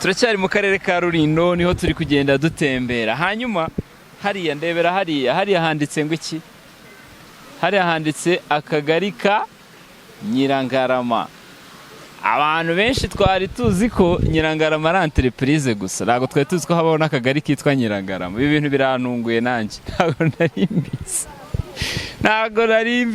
turacyari mu karere ka Rulindo niho turi kugenda dutembera. Hanyuma hariya ndebera hariya handitse ngo iki? Hariya handitse akagari ka Nyirangarama. Abantu benshi twari tuzi ko Nyirangarama ari entreprise gusa, ntabwo twari tuzi ko habaho n'akagari kitwa Nyirangarama. Ibi bintu birantunguye nanjye, ntabwo nari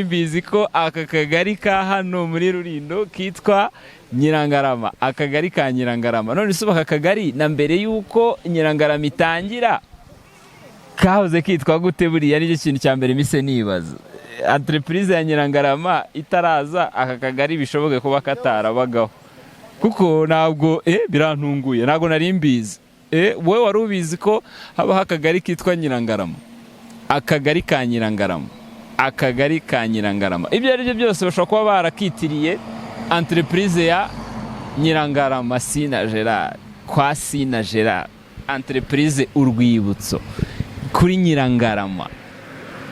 mbizi ko aka kagari ka hano muri Rulindo kitwa Nyirangarama, akagari ka Nyirangarama. None se aka kagari na mbere yuko Nyirangarama itangira kahoze kitwa gute? Buriya nicyo kintu cya mbere mise nibaza. Entreprise ya Nyirangarama itaraza aka kagari bishoboke kuba katarabagaho, kuko ntabwo birantunguye, ntabwo nari mbizi. Wowe wari ubizi ko habaho akagari kitwa Nyirangarama, akagari ka Nyirangarama, akagari ka Nyirangarama? Ibyo ari byo byose bashobora kuba barakitiriye entreprise ya Nyirangarama Sina Gerard, kwa Sina Gerard, entreprise Urwibutso kuri Nyirangarama,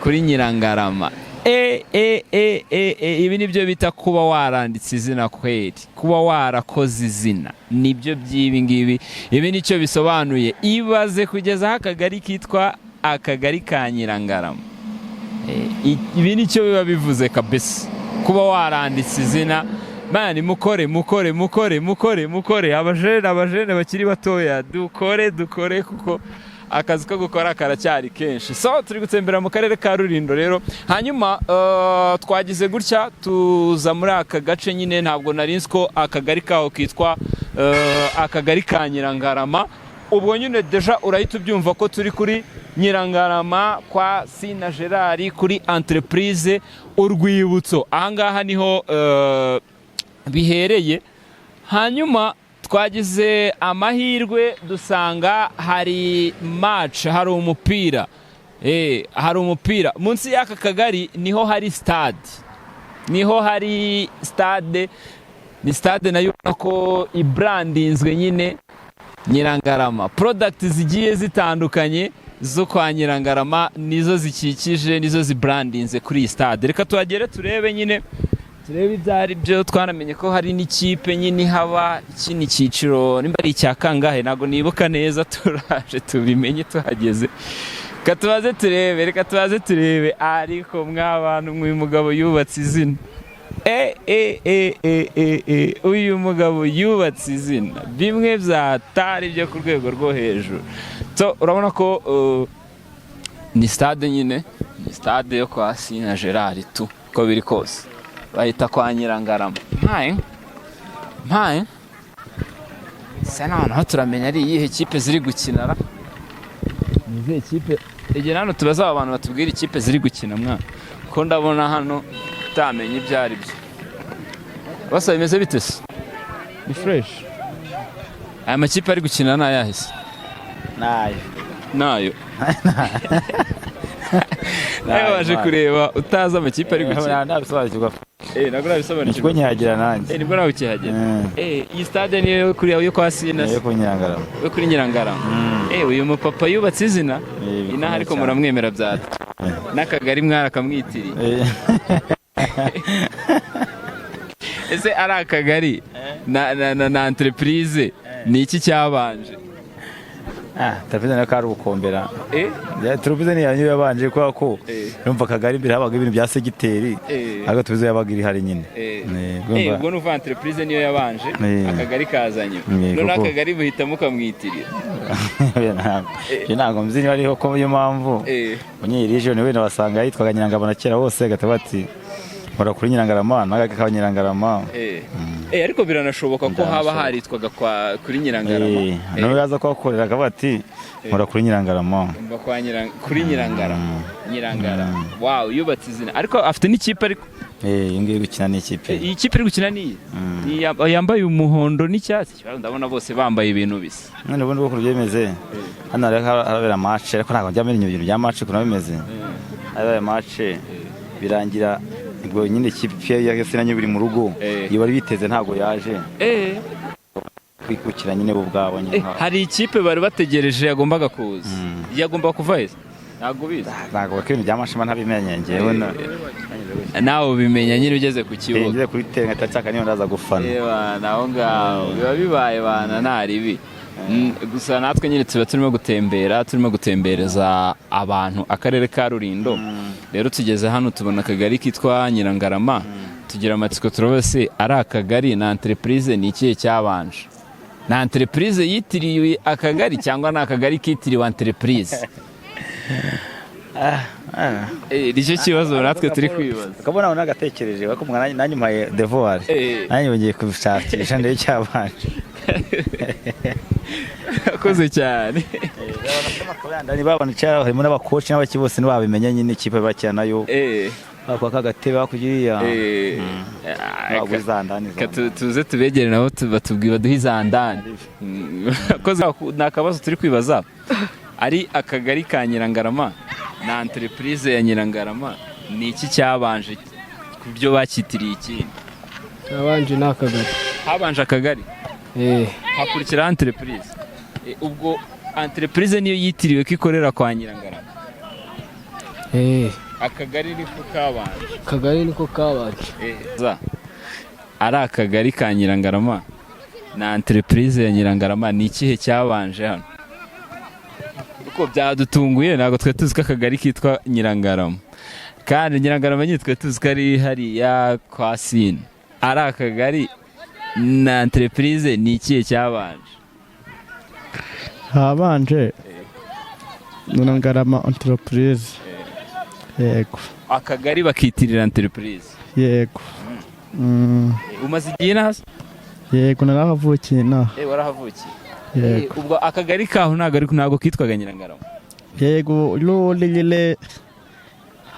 kuri Nyirangarama. Ibi nibyo bita kuba waranditse izina kweri, kuba warakoze izina, nibyo by'ibi ngibi. Ibi nicyo bisobanuye. Ibaze kugeza akagari kitwa akagari ka Nyirangarama. Ibi nicyo biba bivuze kabisa, kuba waranditse izina. Mani mukore, abajene bakiri batoya, dukore kuko akazi ko gukora karacyari kenshi. So turi gutembera mu karere ka Rulindo rero. Hanyuma twagize gutya tuza muri aka gace nyine, ntabwo narinzi ko akagari kaho kitwa akagari ka Nyirangarama. Ubwo nyine deja urahita ubyumva ko turi kuri Nyirangarama kwa Sina Gerard, kuri entreprise Urwibutso. Ahangaha niho bihereye. Hanyuma twagize amahirwe dusanga hari match, hari umupira. Hari umupira munsi y'aka kagari, niho hari stade, ni stade nayo ko ibrandinzwe nyine Nyirangarama. Product zigiye zitandukanye zo kwa Nyirangarama nizo zikikije, nizo zibrandinze kuri iyi stade. Reka tuhagere turebe nyine, turebe ibyari byo. Twanamenye ko hari n'ikipe nyine haba ikindi cyiciro, nimba ari icya kangahe ntabwo nibuka neza. Turaje tubimenye tuhageze. Reka tubaze turebe. Ariko mw'abantu, uyu mugabo yubatse izina. Uyu mugabo yubatse izina bimwe byatari byo ku rwego rwo hejuru. So urabona ko ni stade nyine, ni stade yo kwa Sina Gerard tu, ko biri kose bahita kwa Nyirangarama. Mpaye se noneho turamenya ari iyihe kipe ziri gukina. Ni izihe kipe? Egera hano tubaza abantu batubwira ikipe ziri gukina mwana, ko ndabona hano utamenye ibyo ari byo. Basa bimeze bite se? Ni fresh. Aya makipe ari gukina n'ayahe se? Nayo nayo waje kureba utazi amakipe ari gukina. Nabisobanukirwa. Ntabwo nabisobanukirwa. Niko nyihagera nanjye. Nibwo nawe ukihagera. Iyi stade niyo kuri yo kwa Sina. Yo kuri Nyirangarama. Yo kuri Nyirangarama. Uyu mupapa yubatse izina. Inaha ariko muramwemera byata. N'akagari mwarakamwitiriye. Ese ari akagari na entreprise ni iki cyabanje? Entreprise nayo kari ubukombera. Entreprise ni yanyu yabanje kwa ko numva akagari mbere habaga ibintu bya segiteri, ariko tubize yabaga iri hari nyine. Ubwo nuva entreprise niyo yabanje, akagari kazanye. None akagari buhita mukamwitirira. Ntabwo mzi niba ariho ko iyo mpamvu unyirije niwe nabasanga yitwaga Nyirangarama kera hose gatabati mura kuri Nyirangarama n'agaga ka Nyirangarama. Ariko biranashoboka ko haba haritwaga kuri Nyirangarama. Nawe yaza kwakorera bati mura kuri Nyirangarama. Mba kwa kuri Nyirangarama. Wow, yubatse izina. Ariko afite n'ikipe ariko. Ngiye gukina n'ikipe. Iyi kipe iri gukina ni yambaye umuhondo n'icyatsi. Ndabona bose bambaye ibintu bisa. None ubundi bwo kubyemeze. Hano harabera match, ariko ntabwo njyamenye ibintu bya match kuno bimeze. Harabera match birangira ngo nyine kipe ya Sina biri mu rugo, iyo bari biteze ntabwo yaje. Kwikukira nyine bo bwabo nyine. Hari ikipe bari bategereje yagombaga kuza. Yagomba kuva he? ntabwo ubizi ntabwo ko ibintu by'amashema ntabimenye ngewe nawe ubimenya nyine ugeze ku kibuga ngeze kuri tele ngataka niyo ndaza gufana naho ngaho biba bibaye bana ntaribi gusa natwe nyine tuba turimo gutembereza abantu akarere ka Rulindo rero tugeze hano tubona akagari kitwa Nyirangarama tugira amatsiko turabose ari akagari na entreprise ni ikihe cyabanje na entreprise yitiriwe akagari cyangwa na akagari kitiriwe entreprise nicyo kibazo natwe turi kwibaza ukabona nagatekereje bako nanjye mpaye devoir nanjye bagiye kubishakisha ndebe cyabanje akoze cyane babona cyara harimo n'abakoci n'abaki bose ntibabimenya nyine ikipe bakira nayo bakwa kagatebe bakugiriya baguzandani tuze tubegere nabo batubwira duhizandani akoze nakabazo turi kwibaza ari akagari ka Nyirangarama na entreprise ya Nyirangarama ni iki cyabanje ku byo bakitiriye ikindi cyabanje na akagari habanje akagari hakurikira entreprise ubwo entreprise niyo yitiriwe ko ikorera kwa Nyirangarama akagari niko kabanje ari akagari ka Nyirangarama na entreprise ya Nyirangarama ni ikihe cyabanje hano uko byadutunguye ntabwo twe tuzi ko akagari kitwa Nyirangarama kandi Nyirangarama nyine twe tuzi ko ari hariya kwa Sine ari akagari na entreprise ni ikihe cyabanje habanje Nyirangarama entreprise yego akagari bakitirira entreprise yego umaze igihe nahase yego narahavukiye naha warahavukiye yego ubwo akagari kaho ntabwo kitwaga Nyirangarama yego lole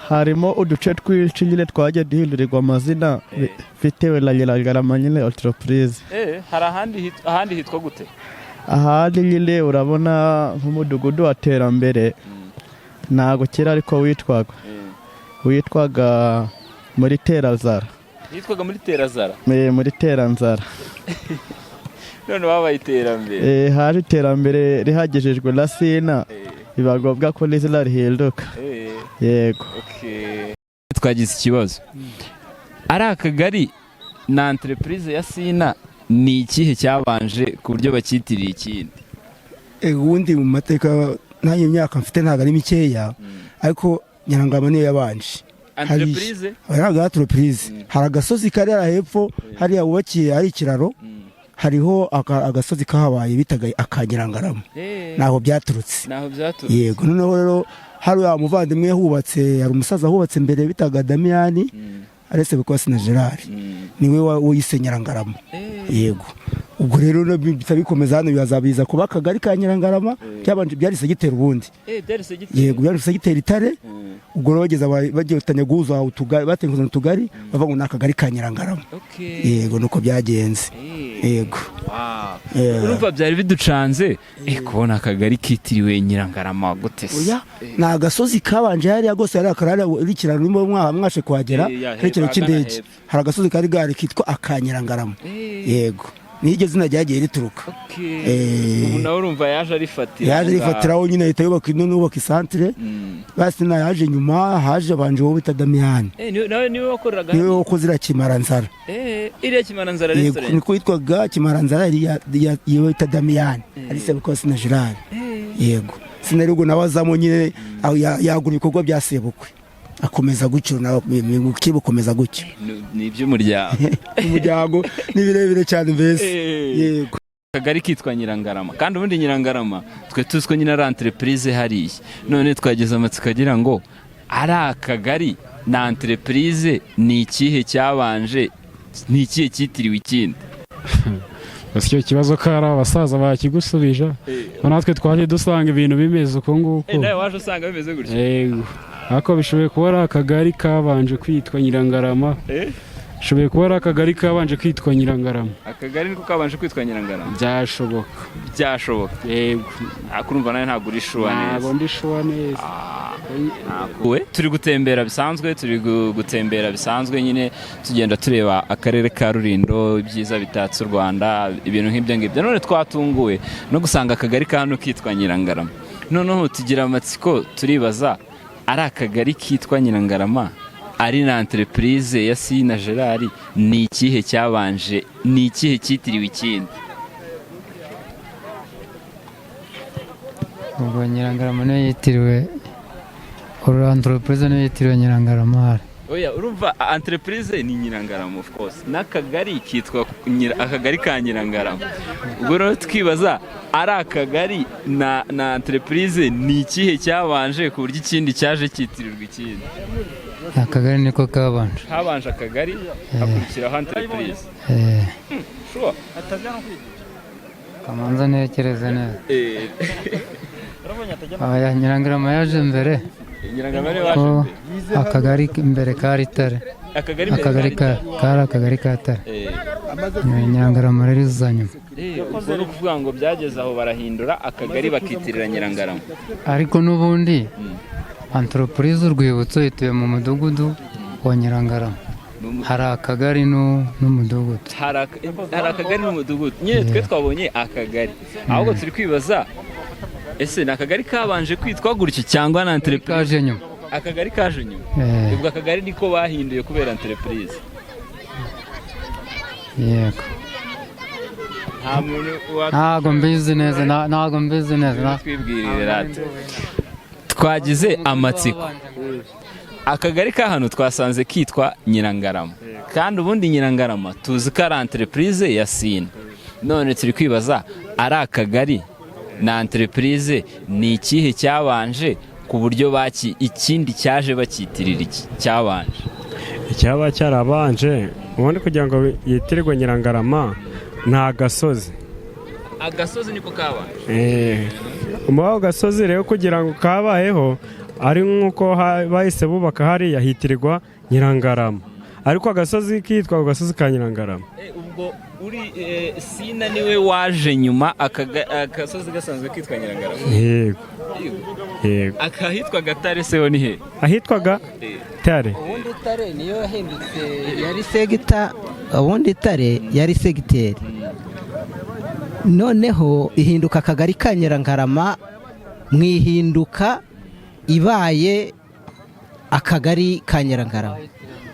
harimo uduce twinshi nyine twagiye duhindurirwa amazina bitewe na Nyirangarama nyine entreprise hari ahandi hitwa gute ahandi nyine urabona nk'umudugudu wa Terambere ntabwo kera ariko witwaga muri Terazara yitwaga muri Terazara muri Teranzara none babaye iterambere haje iterambere rihagejejwe na Sina biba ngombwa ko n'izina rihinduka yego twagize ikibazo ari akagari na entreprise ya Sina ni ikihe cyabanje ku buryo bakitiriye ikindi ubundi mu mateka nanjye imyaka mfite ntabwo ari mikeya ariko Nyirangarama niyo yabanje entreprise hari agasozi kari hepfo hariya wubakiye ari ikiraro hariho agasozi kahabaye bitaga akanyirangarama naho byaturutse yego noneho rero hari umuvandimwe hubatse hari umusaza hubatse mbere bitaga Damiyani arese Bikosi na Gerard niwe wise Nyirangarama yego ubwo rero bikomeza hano bizabiza kuba akagari ka Nyirangarama cyabanje byarise gitera ubundi yego byarise gitera Itare ubwo rero bagiye gutanya guhuza utugari batenguza utugari bava ngo nakagari ka Nyirangarama yego nuko byagenze yego urumva byari biducanze kubona akagari kitiriwe Nyirangarama gute se na gasozi kabanje hari gose hari akarara rikirano nimwe mwashe kuhagera herekero cy'indege hari agasozi kari gari kitwa akanyirangarama yego nige zina ryagiye rituruka ubu nawe urumva yaje arifatiraho nyine leta yubaka inubaka isantre basi na yaje nyuma haje banje wo bita Damiyani nawe niwe wakoraga niwe wakozira Kimaranzara iriya Kimaranzara restaurant niko yitwaga Kimaranzara ya bita Damiyani arise Bikosi na Gerard yego sinarugo nawazamo nyine yagura ibikorwa bya sebukwe akomeza gucyo nawe kibukomeza gucyo nibyo umuryango ni birebire cyane mbese yego akagari kitwa Nyirangarama kandi ubundi Nyirangarama twe tuziko nyine ari entreprise hariya none twageze amatsiko agira ngo ari akagari na entreprise ni ikihe cyabanje ni ikihe cyitiriwe ikindi icyo kibazo ko ari abasaza bakigusubija natwe twaje dusanga ibintu bimeze uko nguko nawe waje usanga bimeze gutyo yego ako bishoboye kuba ari akagari kabanje kwitwa Nyirangarama bishoboye kuba ari akagari kabanje kwitwa Nyirangarama akagari niko kabanje kwitwa Nyirangarama byashoboka yego akurumva nawe ntabwo uri shuwa neza ntabwo ndi shuwa neza turi gutembera bisanzwe nyine tugenda tureba akarere ka Rulindo ibyiza bitatse u Rwanda ibintu nk'ibyo ngibyo none twatunguwe no gusanga akagari ka hano kitwa Nyirangarama noneho tugira amatsiko turibaza ari akagari kitwa Nyirangarama ari na entreprise ya Sina Gerard ni ikihe cyabanje ni ikihe cyitiriwe ikindi? ubwo Nyirangarama niyo yitiriwe entreprise niyo yitiriwe Nyirangarama. Oya urumva entreprise ni Nyirangarama of course n'akagari kitwa akagari ka Nyirangarama. Ubwo rero twibaza ari akagari na entreprise ni ikihe cyabanje ku buryo ikindi cyaje cyitirirwa ikindi? Akagari niko kabanje. Habanje akagari hakurikiraho entreprise. Sure. Kamanza ntekereza neza. Aya Nyirangarama yaje mbere. Nyirangarama ni waje mbere. Akagari imbere kari Tare. Akagari ka Tare. Nyirangarama rero izanyuma. Ubwo ni ukuvuga ngo byageze aho barahindura akagari bakitirira Nyirangarama. Ariko n'ubundi entreprise urwibutso ituye mu mudugudu wa Nyirangarama. Hari akagari n'umudugudu. Hari akagari n'umudugudu. Nyine twe twabonye akagari. Ahubwo turi kwibaza ese ni akagari kabanje kwitwa gutyo cyangwa na entreprise kaje nyuma? Akagari kaje nyuma. Ubwo akagari niko bahinduye kubera entreprise. Yego. Ntago mbizi neza. Twibwirire rati. Twagize amatsiko. Akagari ka hano twasanze kitwa Nyirangarama. Kandi ubundi Nyirangarama tuzi ko ari entreprise ya Sina. None turi kwibaza ari akagari na entreprise ni ikihe cyabanje ku buryo ikindi cyaje bakitirira iki cyabanje? Icyaba cyarabanje ubundi kugira ngo yitirirwe Nyirangarama nta gasozi. Agasozi niko kabanje. Umubaho gasozi rero kugira ngo kabayeho ari nk'uko bahise bubaka hariya hitirirwa Nyirangarama, ariko agasozi kitwa agasozi ka Nyirangarama. Ubwo uri Sina niwe waje nyuma agasozi gasanzwe kitwa Nyirangarama. Yego. Akahitwaga Tare se ni he? Ahitwaga Tare. Ubundi Tare niyo yahindutse yari segita, ubundi Tare yari segiteri. Noneho ihinduka akagari ka Nyirangarama, mwihinduka ibaye akagari ka Nyirangarama.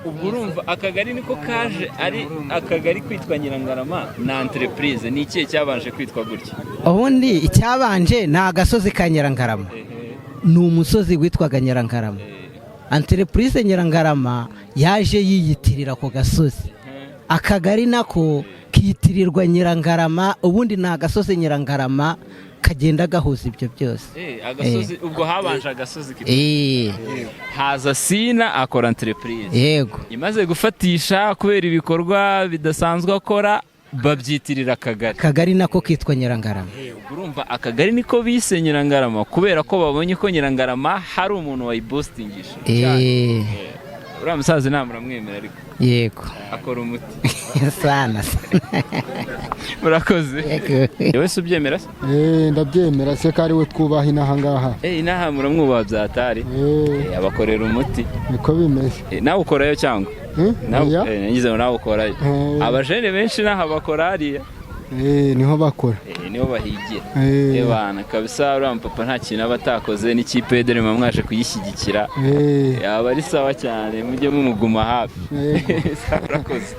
Ubwo urumva akagari niko kaje ari akagari kwitwa Nyirangarama na entreprise ni ikihe cyabanje kwitwa gutya? Ubundi icyabanje ni agasozi ka Nyirangarama, ni umusozi witwaga Nyirangarama. Entreprise Nyirangarama yaje yiyitirira ako gasozi, akagari nako kitirirwa Nyirangarama. Ubundi ni agasozi Nyirangarama kagenda gahuza ibyo byose. Agasozi ubwo habanje agasozi haza Sina akora entreprise. Yego. Imaze gufatisha kubera ibikorwa bidasanzwe akora babyitirira akagari. Akagari nako kitwa Nyirangarama. Urumva akagari niko bise Nyirangarama kubera ko babonye ko Nyirangarama hari umuntu wayibostingisha. Uriya musaza nta muramwemera ariko. Yego. Akora umuti. Sana. Murakoze. Yewe se ubyemera se? Ndabyemera se ko ari we twubaha inaha ngaha. Inaha muramwubaha byatari. Abakorera umuti. Niko bimeze. Nawe ukorayo cyangwa? Ngize ngo nawe ukorayo. Abajene benshi naha bakora hariya. Niho bakora. Niho bahigira. Bana kabisa uriya papa nta kintu aba atakoze n'ikipe dore mwaje kuyishyigikira. Yaba ari sawa cyane mujye mumuguma hafi. Murakoze.